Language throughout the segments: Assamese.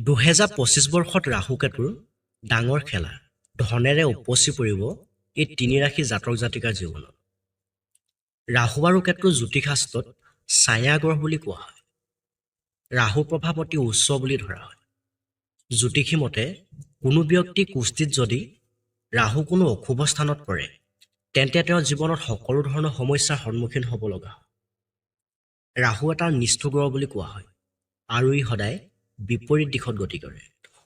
২০২৫ বৰ্ষত ৰাহুকেতুৰ ডাঙৰ খেলা ধনেৰে উপচি পৰিব এই তিনি ৰাশি জাতক জাতিকাৰ জীৱনত। ৰাহু আৰু কেতুৰ জ্যোতিষশাস্ত্ৰত ছায়া গ্ৰহ বুলি কোৱা হয়। ৰাহুৰ প্ৰভাৱ অতি উচ্চ বুলি ধৰা হয়। জ্যোতিষী মতে কোনো ব্যক্তি কুষ্ঠিত যদি ৰাহু কোনো অশুভ স্থানত পৰে তেন্তে তেওঁৰ জীৱনত সকলো ধৰণৰ সমস্যাৰ সন্মুখীন হ'ব লগা হয়। ৰাহু এটা নিষ্ঠুৰ গ্ৰহ বুলি কোৱা হয় আৰু ই সদায় বিপৰীত দিশত গতি কৰে।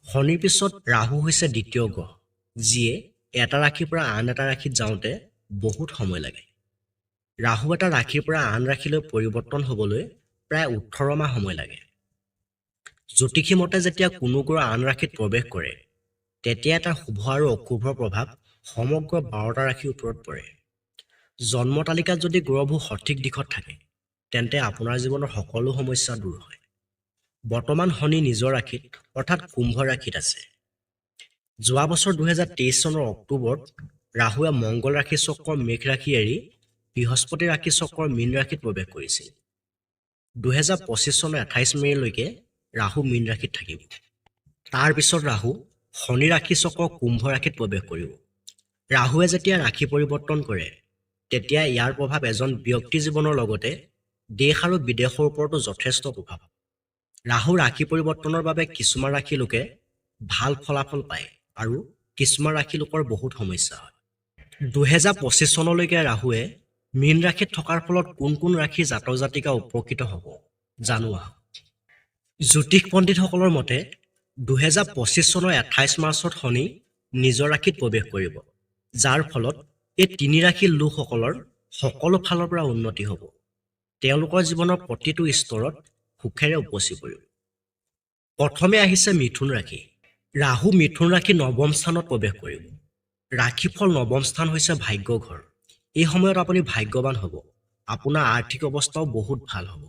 শনিৰ পিছত ৰাহু হৈছে দ্বিতীয় গ্ৰহ, যিয়ে এটা ৰাশিৰ পৰা আন এটা ৰাশিত যাওঁতে বহুত সময় লাগে। ৰাহু এটা ৰাশিৰ পৰা আন ৰাশিলৈ পৰিৱৰ্তন হ'বলৈ প্ৰায় ১৮ মাহ সময় লাগে। জ্যোতিষী মতে যেতিয়া কোনো গ্ৰহ আন ৰাশিত প্ৰৱেশ কৰে তেতিয়া তাৰ শুভ আৰু অশুভৰ প্ৰভাৱ সমগ্ৰ ১২টা ৰাশিৰ ওপৰত পৰে। জন্ম তালিকাত যদি গ্ৰহবোৰ সঠিক দিশত থাকে তেন্তে আপোনাৰ জীৱনৰ সকলো সমস্যা দূৰ হয়। বৰ্তমান শনি নিজৰ ৰাশিত অৰ্থাৎ কুম্ভ ৰাশিত আছে। যোৱা বছৰ ২০২৩ চনৰ অক্টোবৰত ৰাহুৱে মংগল ৰাশি চক্ৰৰ মেঘ ৰাশি এৰি বৃহস্পতি ৰাশি চক্ৰৰ মীন ৰাশিত প্ৰৱেশ কৰিছিল। ২০২৫ চনৰ ২৮ মে'লৈকে ৰাহু মীন ৰাশিত থাকিব। তাৰ পিছত ৰাহু শনি ৰাশি চক্ৰ কুম্ভ ৰাশিত প্ৰৱেশ কৰিব। ৰাহুৱে যেতিয়া ৰাশি পৰিৱৰ্তন কৰে তেতিয়া ইয়াৰ প্ৰভাৱ এজন ব্যক্তিৰ জীৱনৰ লগতে দেশ আৰু বিদেশৰ ওপৰতো যথেষ্ট প্ৰভাৱ। ৰাহু ৰাশি পৰিৱৰ্তনৰ বাবে কিছুমান ৰাশি লোকে ভাল ফলাফল পায় আৰু কিছুমান ৰাশি লোকৰ বহুত সমস্যা হয়। ২০২৫ চনলৈকে ৰাহুৱে মীন ৰাশিত থকাৰ ফলত কোন কোন ৰাশিৰ জাতক জাতিকা উপকৃত হ'ব জানো আহক। জ্যোতিষ পণ্ডিতসকলৰ মতে ২০২৫ চনৰ ২৮ মাৰ্চত শনি নিজৰ ৰাশিত প্ৰৱেশ কৰিব, যাৰ ফলত এই তিনি ৰাশিৰ লোকসকলৰ সকলো ফালৰ পৰা উন্নতি হ'ব। তেওঁলোকৰ জীৱনৰ প্ৰতিটো স্তৰত সুখেৰে উপচি পৰিব। প্ৰথমে আহিছে মিথুন ৰাশি। ৰাহু মিথুন ৰাশি নৱম স্থানত প্ৰৱেশ কৰিব। ৰাশিফল নৱম স্থান হৈছে ভাগ্য ঘৰ। এই সময়ত আপুনি ভাগ্যৱান হ'ব। আপোনাৰ আৰ্থিক অৱস্থাও বহুত ভাল হ'ব।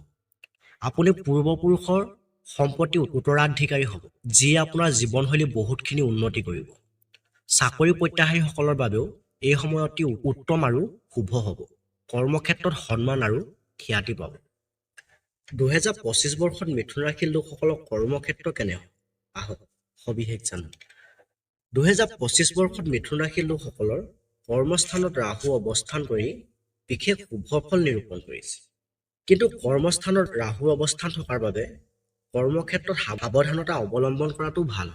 আপুনি পূৰ্বপুৰুষৰ সম্পত্তি উত্তৰাধিকাৰী হ'ব, যিয়ে আপোনাৰ জীৱনশৈলী বহুতখিনি উন্নতি কৰিব। চাকৰি প্ৰত্যাশীসকলৰ বাবেও এই সময় অতি উত্তম আৰু শুভ হ'ব। কৰ্মক্ষেত্ৰত সন্মান আৰু খ্যাতি পাব। ২০২৫ বৰ্ষত মিথুন ৰাশিৰ লোকসকলৰ কৰ্মক্ষেত্ৰ কেনে হ'ব আহক সবিশেষ জানো। ২০২৫ বৰ্ষত মিথুন ৰাশিৰ লোকসকলৰ কৰ্মস্থানত ৰাহু অৱস্থান কৰি বিশেষ শুভ ফল নিৰূপণ কৰিছে। কিন্তু কৰ্মস্থানত ৰাহুৰ অৱস্থান থকাৰ বাবে কৰ্মক্ষেত্ৰত সাৱধানতা অৱলম্বন কৰাটো ভাল।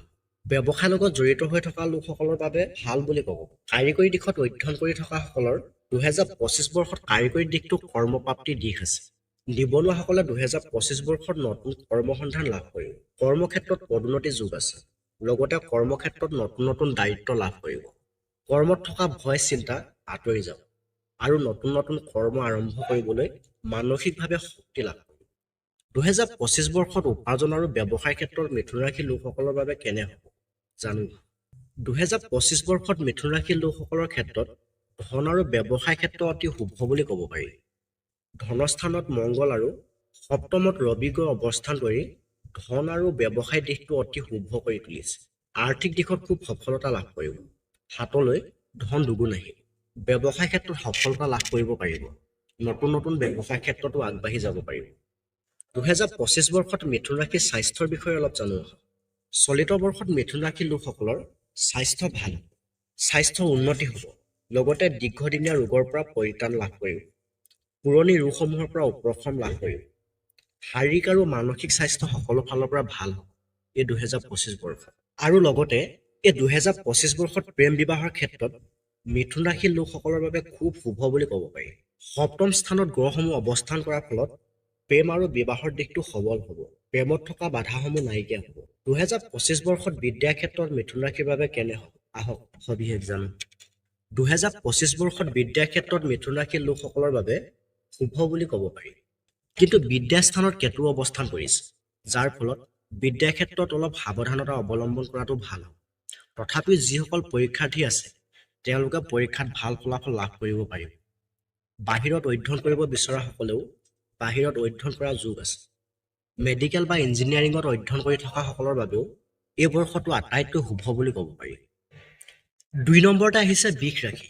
ব্যৱসায়ৰ লগত জড়িত হৈ থকা লোকসকলৰ বাবে ভাল বুলি ক'ব। কাৰিকৰী দিশত অধ্যয়ন কৰি থকাসকলৰ ২০২৫ বৰ্ষত কাৰিকৰী দিশটো কৰ্মপ্ৰাপ্তিৰ দিশ আছে। নিবনুৱাসকলে ২০২৫ বৰ্ষত নতুন কৰ্মসন্ধান লাভ কৰিব। কৰ্মক্ষেত্ৰত পদোন্নতি যোগ আছে। লগতে কৰ্মক্ষেত্ৰত নতুন নতুন দায়িত্ব লাভ কৰিব। কৰ্মত থকা ভয় চিন্তা আঁতৰি যাব আৰু নতুন নতুন কৰ্ম আৰম্ভ কৰিবলৈ মানসিকভাৱে শক্তি লাভ কৰিব। ২০২৫ বৰ্ষত উপাৰ্জন আৰু ব্যৱসায় ক্ষেত্ৰত মিথুন ৰাশিৰ লোকসকলৰ বাবে কেনে হ'ব জানো। ২০২৫ বৰ্ষত মিথুন ৰাশিৰ লোকসকলৰ ক্ষেত্ৰত ধন আৰু ব্যৱসায় ক্ষেত্ৰ অতি শুভ বুলি ক'ব পাৰি। ধনস্থানত মংগল আৰু সপ্তমত ৰবি গ্ৰহ অৱস্থান কৰি ধন আৰু ব্যৱসায় দিশটো অতি শুভ কৰি তুলিছে। আৰ্থিক দিশত খুব সফলতা লাভ কৰিব। হাতলৈ ধন দুগুণ আহিব। ব্যৱসায় ক্ষেত্ৰত সফলতা লাভ কৰিব পাৰিব। নতুন নতুন ব্যৱসায় ক্ষেত্ৰতো আগবাঢ়ি যাব পাৰিব। ২০২৫ বৰ্ষত মিথুন ৰাশিৰ স্বাস্থ্যৰ বিষয়ে অলপ জানো আহক। চলিত বৰ্ষত মিথুন ৰাশিৰ লোকসকলৰ স্বাস্থ্য ভাল হ'ব। স্বাস্থ্যৰ উন্নতি হ'ব। লগতে দীৰ্ঘদিনীয়া ৰোগৰ পৰা পৰিত্ৰাণ লাভ কৰিব। পুৰণি ৰোগসমূহৰ পৰা উপশম লাভ কৰিব। শাৰীৰিক আৰু মানসিক স্বাস্থ্য সকলো ফালৰ পৰা ভাল হ'ব এই ২০২৫ বৰ্ষত। আৰু লগতে এই ২০২৫ বৰ্ষত প্ৰেম বিবাহৰ ক্ষেত্ৰত মিথুন ৰাশিৰ লোকসকলৰ বাবে খুব শুভ বুলি ক'ব পাৰি। সপ্তম স্থানত গ্ৰহসমূহ অৱস্থান কৰাৰ ফলত প্ৰেম আৰু বিবাহৰ দিশটো সবল হ'ব। প্ৰেমত থকা বাধাসমূহ নাইকিয়া হ'ব। ২০২৫ বৰ্ষত বিদ্যাৰ ক্ষেত্ৰত মিথুন ৰাশিৰ বাবে কেনে হ'ব আহক সবিশেষ জানো। ২০২৫ বৰ্ষত বিদ্যাৰ ক্ষেত্ৰত মিথুন ৰাশিৰ লোকসকলৰ বাবে শুভ বুলি ক'ব পাৰি। কিন্তু বিদ্যাস্থানত কেতু অৱস্থান কৰিছে, যাৰ ফলত বিদ্যাৰ ক্ষেত্ৰত অলপ সাৱধানতা অৱলম্বন কৰাটো ভাল হ'ব। তথাপিও যিসকল পৰীক্ষাৰ্থী আছে তেওঁলোকে পৰীক্ষাত ভাল ফলাফল লাভ কৰিব পাৰিব। বাহিৰত অধ্যয়ন কৰিব বিচৰাসকলেও বাহিৰত অধ্যয়ন কৰাৰ যোগ আছে। মেডিকেল বা ইঞ্জিনিয়াৰিঙত অধ্যয়ন কৰি থকাসকলৰ বাবেও এই বৰ্ষটো আটাইতকৈ শুভ বুলি ক'ব পাৰি। ২ নম্বৰতে আহিছে বৃষ ৰাশি।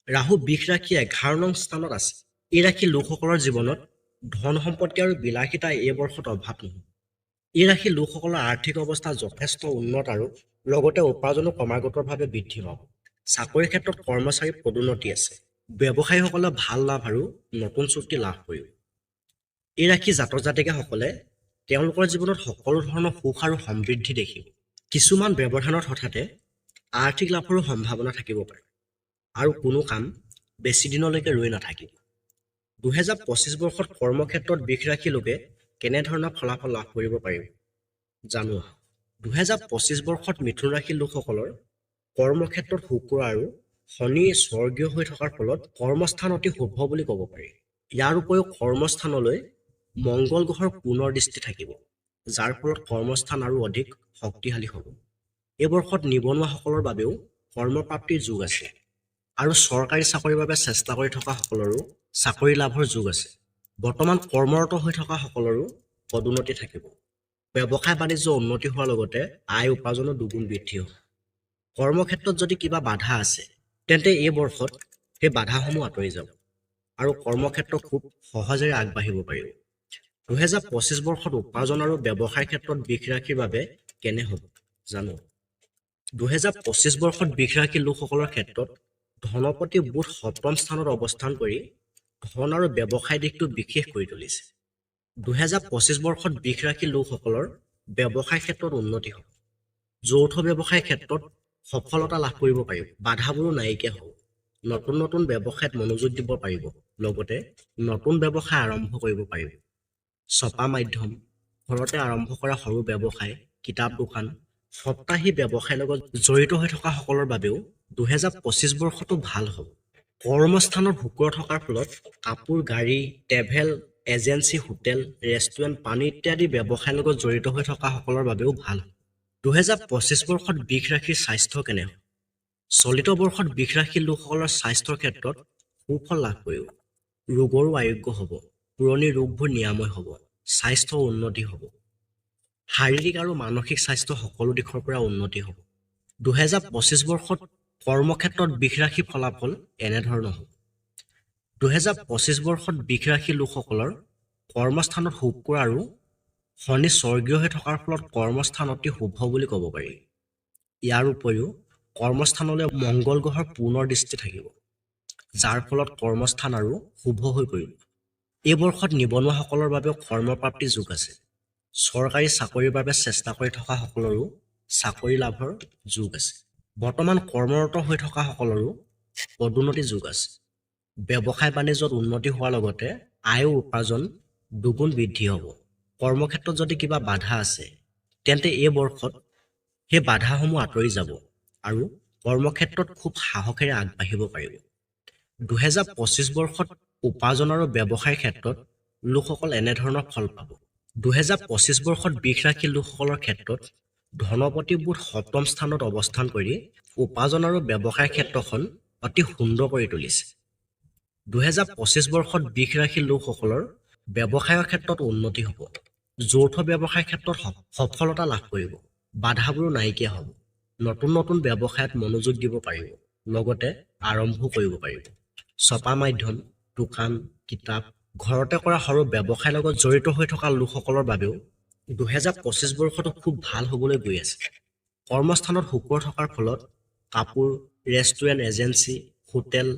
ৰাহু বৃষ ৰাশি ১১ নং স্থানত আছে। এই ৰাশিৰ লোকসকলৰ জীৱনত ধন সম্পত্তি আৰু বিলাসিতা এই বৰ্ষত অভাৱ নহয়। এই ৰাশিৰ লোকসকলৰ আৰ্থিক অৱস্থা যথেষ্ট উন্নত আৰু লগতে উপাৰ্জনো ক্ৰমাগতভাৱে বৃদ্ধি পাব। চাকৰিৰ ক্ষেত্ৰত কৰ্মচাৰীৰ পদোন্নতি আছে। ব্যৱসায়ীসকলে ভাল লাভ আৰু নতুন চুক্তি লাভ কৰিব। এই ৰাশিৰ জাতক জাতিকাসকলে তেওঁলোকৰ জীৱনত সকলো ধৰণৰ সুখ আৰু সমৃদ্ধি দেখিব। কিছুমান ব্যৱধানত হঠাতে আৰ্থিক লাভৰো সম্ভাৱনা থাকিব পাৰে আৰু কোনো কাম বেছি দিনলৈকে ৰৈ নাথাকিব। 2025 বৰ্ষত কৰ্মক্ষেত্ৰত বৃষ ৰাশিৰ লোকে কেনেধৰণৰ ফলাফল লাভ কৰিব পাৰিব জানো আহক। 2025 বৰ্ষত মিথুন ৰাশিৰ লোকসকলৰ কৰ্মক্ষেত্ৰত শুক্ৰ আৰু শনি স্বৰ্গীয় হৈ থকাৰ ফলত কৰ্মস্থান অতি শুভ বুলি ক'ব পাৰি। ইয়াৰ উপৰিও কৰ্মস্থানলৈ মংগল গ্ৰহৰ পুনৰ দৃষ্টি থাকিব, যাৰ ফলত কৰ্মস্থান আৰু অধিক শক্তিশালী হ'ব। এই বৰ্ষত নিবনুৱাসকলৰ বাবেও কৰ্মপ্ৰাপ্তিৰ যোগ আছে আৰু চৰকাৰী চাকৰিৰ বাবে চেষ্টা কৰি থকা সকলৰো চাকৰি লাভৰ যোগ আছে। বৰ্তমান কৰ্মৰত হৈ থকা সকলৰো পদোন্নতি থাকিব। ব্যৱসায় বাণিজ্য উন্নতি হোৱাৰ লগতে আয় উপাৰ্জনো দুগুণ বৃদ্ধি হ'ব। কৰ্মক্ষেত্ৰত যদি কিবা বাধা আছে তেন্তে এই বৰ্ষত সেই বাধাসমূহ আঁতৰি যাব আৰু কৰ্মক্ষেত্ৰ খুব সহজেৰে আগবাঢ়িব পাৰিব। 2025 বৰ্ষত উপাৰ্জন আৰু ব্যৱসায়ৰ ক্ষেত্ৰত বৃষ ৰাশিৰ বাবে কেনে হ'ব জানো। 2025 বৰ্ষত বৃষ ৰাশিৰ লোকসকলৰ ক্ষেত্ৰত ধনপতি বুধ সপ্তম স্থানত অৱস্থান কৰি ধন আৰু ব্যৱসায় দিশটো বিশেষ কৰি তুলিছে। 2025 বৰ্ষত বৃষ ৰাশিৰ লোকসকলৰ ব্যৱসায় ক্ষেত্ৰত উন্নতি হ'ব। যৌথ ব্যৱসায়ৰ ক্ষেত্ৰত সফলতা লাভ কৰিব পাৰিব। বাধাবোৰো নাইকিয়া হ'ব। নতুন নতুন ব্যৱসায়ত মনোযোগ দিব পাৰিব। লগতে নতুন ব্যৱসায় আৰম্ভ কৰিব পাৰিব। ছপা মাধ্যম, ঘৰতে আৰম্ভ কৰা সৰু ব্যৱসায়, কিতাপ দোকান, সপ্তাহী ব্যৱসায়ৰ লগত জড়িত হৈ থকা সকলৰ বাবেও 2025 বৰ্ষটো ভাল হ'ব। কৰ্মস্থানত শুক্ৰ থকাৰ ফলত কাপোৰ, গাড়ী, ট্ৰেভেল এজেঞ্চি, হোটেল, ৰেষ্টুৰেণ্ট, পানী ইত্যাদি ব্যৱসায়ৰ লগত জড়িত হৈ থকা সকলৰ বাবেও ভাল হ'ব। 2025 বৰ্ষত বৃষ ৰাশিৰ স্বাস্থ্য কেনে হ'ব। চলিত বৰ্ষত বৃষ ৰাশিৰ লোকসকলৰ স্বাস্থ্যৰ ক্ষেত্ৰত সুফল লাভ কৰিব। ৰোগৰো আৰোগ্য হ'ব। পুৰণি ৰোগবোৰ নিৰাময় হ'ব। স্বাস্থ্য উন্নতি হ'ব। শাৰীৰিক আৰু মানসিক স্বাস্থ্য সকলো দিশৰ পৰা উন্নতি হ'ব। 2025 বৰ্ষত কৰ্মক্ষেত্ৰত বৃষ ৰাশিৰ ফলাফল এনেধৰণৰ হ'ব। 2025 বৰ্ষত বৃষ ৰাশিৰ লোকসকলৰ কৰ্মস্থানত শুক্ৰ আৰু শনি স্বৰ্গীয় হৈ থকাৰ ফলত কৰ্মস্থান অতি শুভ বুলি ক'ব পাৰি। ইয়াৰ উপৰিও কৰ্মস্থানলৈ মংগল গ্ৰহৰ পুনৰ দৃষ্টি থাকিব, যাৰ ফলত কৰ্মস্থান আৰু শুভ হৈ পৰিব। এই বৰ্ষত নিবনুৱাসকলৰ বাবেও কৰ্মপ্ৰাপ্তিৰ যোগ আছে। চৰকাৰী চাকৰিৰ বাবে চেষ্টা কৰি থকা সকলৰো চাকৰি লাভৰ যোগ আছে। বৰ্তমান কৰ্মৰত হৈ থকা সকলৰো পদোন্নতি যোগ আছে। ব্যৱসায় বাণিজ্যত উন্নতি হোৱাৰ লগতে আয় উপাৰ্জন দুগুণ বৃদ্ধি হ'ব। কৰ্মক্ষেত্ৰত যদি কিবা বাধা আছে তেন্তে এই বৰ্ষত সেই বাধাসমূহ আঁতৰি যাব আৰু কৰ্মক্ষেত্ৰত খুব সাহসেৰে আগবাঢ়িব পাৰিব। 2025 বৰ্ষত উপাৰ্জন আৰু ব্যৱসায়ৰ ক্ষেত্ৰত লোকসকল এনেধৰণৰ ফল পাব। 2025 বৰ্ষত বৃষ ৰাশিৰ লোকসকলৰ ক্ষেত্ৰত ধনপতি বুধ সপ্তম স্থানত অৱস্থান কৰি উপাৰ্জন আৰু ব্যৱসায়ৰ ক্ষেত্ৰখন অতি সুন্দৰ কৰি তুলিছে। 2025 বৰ্ষত বৃষ ৰাশিৰ লোকসকলৰ ব্যৱসায়ৰ ক্ষেত্ৰত উন্নতি হ'ব। যৌথ ব্যৱসায়ৰ ক্ষেত্ৰত সফলতা লাভ কৰিব। বাধাবোৰো নাইকিয়া হ'ব। নতুন নতুন ব্যৱসায়ত মনোযোগ দিব পাৰিব। লগতে আৰম্ভ কৰিব পাৰিব। ছপা মাধ্যম, দোকান, কিতাপ, ঘৰতে কৰা সৰু ব্যৱসায়ৰ লগত জড়িত হৈ থকা লোকসকলৰ বাবেও 2025 বৰ্ষটো খুব ভাল হ'বলৈ গৈ আছে। কৰ্মস্থানত শুক্ৰ থকাৰ ফলত কাপোৰ, ৰেষ্টুৰেণ্ট এজেঞ্চি, হোটেল,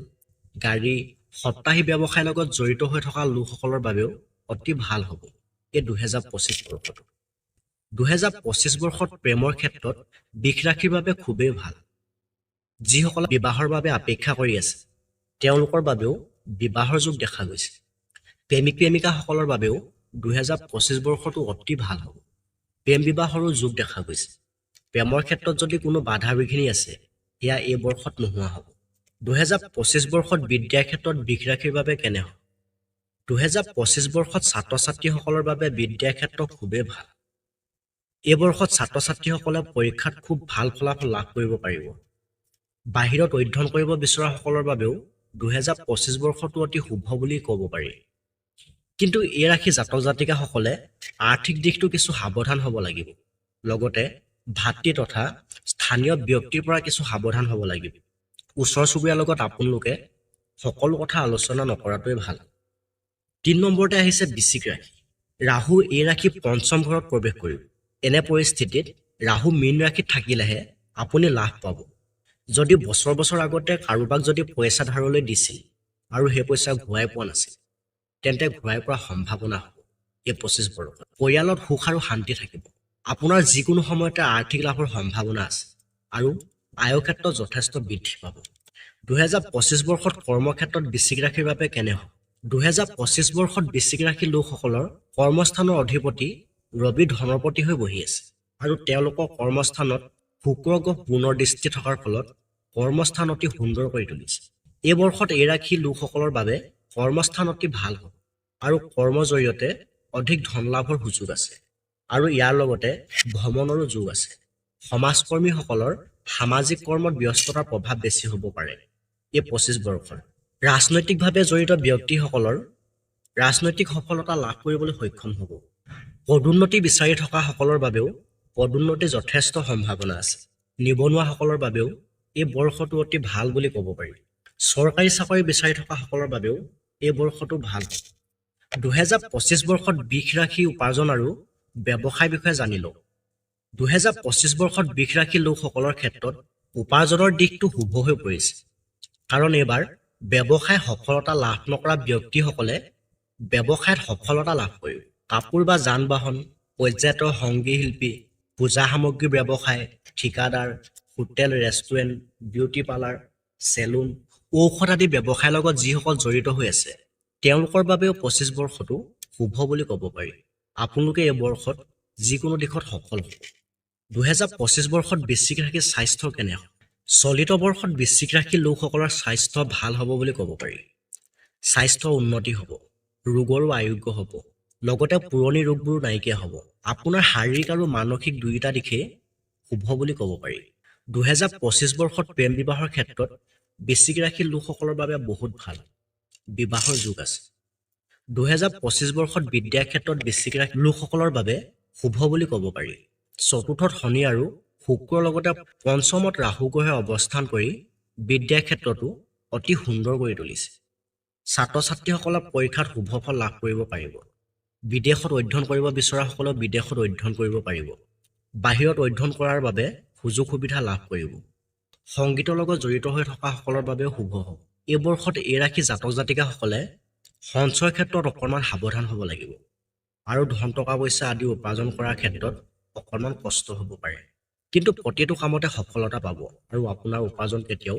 গাড়ী, সপ্তাহী ব্যৱসায়ৰ লগত জড়িত হৈ থকা লোকসকলৰ বাবেও অতি ভাল হ'ব এই 2025 বৰ্ষটো। 2025 বৰ্ষত প্ৰেমৰ ক্ষেত্ৰত বৃষ ৰাশিৰ বাবে খুবেই ভাল। যিসকলে বিবাহৰ বাবে অপেক্ষা কৰি আছে তেওঁলোকৰ বাবেও বিবাহৰ যোগ দেখা গৈছে। প্ৰেমিক প্ৰেমিকাসকলৰ বাবেও 2025 বৰ্ষটো অতি ভাল হ'ব। প্ৰেম বিবাহৰো যোগ দেখা গৈছে। প্ৰেমৰ ক্ষেত্ৰত যদি কোনো বাধা বিঘিনি আছে সেয়া এই বৰ্ষত নোহোৱা হ'ব। 2025 বৰ্ষত বিদ্যাৰ ক্ষেত্ৰত বৃষ ৰাশিৰ বাবে কেনে হ'ব। 2025 বৰ্ষত ছাত্ৰ ছাত্ৰীসকলৰ বাবে বিদ্যাৰ ক্ষেত্ৰ খুবেই ভাল। এই বৰ্ষত ছাত্ৰ ছাত্ৰীসকলে পৰীক্ষাত খুব ভাল ফলাফল লাভ কৰিব পাৰিব। বাহিৰত অধ্যয়ন কৰিব বিচৰাসকলৰ বাবেও 2025 বৰ্ষটো অতি শুভ বুলি ক'ব পাৰি। কিন্তু এই ৰাশি জাতক জাতিকাসকলে আৰ্থিক দিশটো কিছু সাৱধান হ'ব লাগিব। লগতে ভাতৃ তথা স্থানীয় ব্যক্তিৰ পৰা কিছু সাৱধান হ'ব লাগিব। ওচৰ চুবুৰীয়াৰ লগত আপোনালোকে সকলো কথা আলোচনা নকৰাটোৱে ভাল। 3 নম্বৰতে আহিছে বৃশ্চিক ৰাশি। ৰাহু এই ৰাশি পঞ্চম ঘৰত প্ৰৱেশ কৰিব। এনে পৰিস্থিতিত ৰাহু মীন ৰাশিত থাকিলেহে আপুনি লাভ পাব। যদি বছৰ বছৰ আগতে কাৰোবাক যদি পইচা ধাৰলৈ দিছিল আৰু সেই পইচা ঘূৰাই পোৱা নাছিল, তেন্তে ঘূৰাই পোৱাৰ সম্ভাৱনা হ'ব এই 25 বৰ্ষত। পৰিয়ালত সুখ আৰু শান্তি থাকিব। আপোনাৰ যিকোনো সময়তে আৰ্থিক লাভৰ সম্ভাৱনা আছে আৰু আয়ৰ ক্ষেত্ৰত যথেষ্ট বৃদ্ধি পাব। 2025 বৰ্ষত কৰ্মক্ষেত্ৰত বৃশ্চিক ৰাশিৰ বাবে কেনে হ'ব? 2025 বৰ্ষত বৃশ্চিক ৰাশিৰ লোকসকলৰ কৰ্মস্থানৰ অধিপতি ৰবি ধনপতি হৈ বহি আছে আৰু তেওঁলোকৰ কৰ্মস্থানত শুক্ৰ গ্ৰহ পুনৰ দৃষ্টি থকাৰ ফলত কৰ্মস্থান অতি সুন্দৰ কৰি তুলিছে। এই বৰ্ষত এই ৰাশিৰ লোকসকলৰ বাবে কৰ্মস্থান অতি ভাল হ'ব আৰু কৰ্মৰ জৰিয়তে অধিক ধন লাভৰ সুযোগ আছে আৰু ইয়াৰ লগতে ভ্ৰমণৰো যোগ আছে। সমাজকৰ্মীসকলৰ সামাজিক কৰ্মত ব্যস্ততাৰ প্ৰভাৱ বেছি হ'ব পাৰে এই 25 বৰ্ষত। ৰাজনৈতিকভাৱে জড়িত ব্যক্তিসকলৰ ৰাজনৈতিক সফলতা লাভ কৰিবলৈ সক্ষম হ'ব। পদোন্নতি বিচাৰি থকা সকলৰ বাবেও পদোন্নতিৰ যথেষ্ট সম্ভাৱনা আছে। নিবনুৱাসকলৰ বাবেও এই বৰ্ষটো অতি ভাল বুলি ক'ব পাৰি। চৰকাৰী চাকৰি বিচাৰি থকা সকলৰ বাবেও এই বৰ্ষটো ভাল হ'ব। 2025 বৰ্ষত বৃষ ৰাশি উপাৰ্জন আৰু ব্যৱসায় বিষয়ে জানি লওক। 2025 বৰ্ষত বৃষ ৰাশিৰ লোকসকলৰ ক্ষেত্ৰত উপাৰ্জনৰ দিশটো শুভ হৈ পৰিছে, কাৰণ এইবাৰ ব্যৱসায় সফলতা লাভ নকৰা ব্যক্তিসকলে ব্যৱসায়ত সফলতা লাভ কৰিব। কাপোৰ বা যান বাহন, পৰ্যায়তৰ সংগী শিল্পী, পূজা সামগ্ৰী ব্যৱসায়, ঠিকাদাৰ, hotel restaurant, beauty parlour, salon, ঔষধ আদি ব্যৱসায়ৰ লগত যিসকল জড়িত হৈ আছে, তেওঁলোকৰ বাবেও 25 বৰ্ষটো শুভ বুলি ক'ব পাৰি। আপোনালোকে এই বৰ্ষত যিকোনো দিশত সফল হ'ব। 2025 বৰ্ষত বৃশ্চিক ৰাশিৰ স্বাস্থ্য কেনে হ'ব? চলিত বৰ্ষত বৃশ্চিক ৰাশিৰ লোকসকলৰ স্বাস্থ্য ভাল হ'ব বুলি ক'ব পাৰি। স্বাস্থ্য উন্নতি হ'ব, ৰোগৰো আৰোগ্য হ'ব, লগতে পুৰণি ৰোগবোৰো নাইকিয়া হ'ব। আপোনাৰ শাৰীৰিক আৰু মানসিক দুয়োটা দিশেই শুভ বুলি ক'ব পাৰি। 2025 বৰ্ষত প্ৰেম বিবাহৰ ক্ষেত্ৰত বৃশ্চিক ৰাশিৰ লোকসকলৰ বাবে বহুত ভাল, বিবাহৰ যোগ আছে। 2025 বৰ্ষত বিদ্যাৰ ক্ষেত্ৰত বৃশ্চিক ৰাশিৰ লোকসকলৰ বাবে শুভ বুলি ক'ব পাৰি। চতুৰ্থত শনি আৰু শুক্ৰৰ লগতে পঞ্চমত ৰাহু গ্ৰহে অৱস্থান কৰি বিদ্যাৰ ক্ষেত্ৰতো অতি সুন্দৰ কৰি তুলিছে। ছাত্ৰ ছাত্ৰীসকলক পৰীক্ষাত শুভ ফল লাভ কৰিব পাৰিব। বিদেশত অধ্যয়ন কৰিব বিচৰাসকলেও বিদেশত অধ্যয়ন কৰিব পাৰিব। বাহিৰত অধ্যয়ন কৰাৰ বাবে সুযোগ সুবিধা লাভ কৰিব। সংগীতৰ লগত জড়িত হৈ থকা সকলৰ বাবেও শুভ হ'ব। এই বৰ্ষত এই ৰাশি জাতক জাতিকাসকলে সঞ্চয়ৰ ক্ষেত্ৰত অকণমান সাৱধান হ'ব লাগিব আৰু ধন টকা পইচা আদি উপাৰ্জন কৰাৰ ক্ষেত্ৰত অকণমান কষ্ট হ'ব পাৰে, কিন্তু প্ৰতিটো কামতে সফলতা পাব আৰু আপোনাৰ উপাৰ্জন কেতিয়াও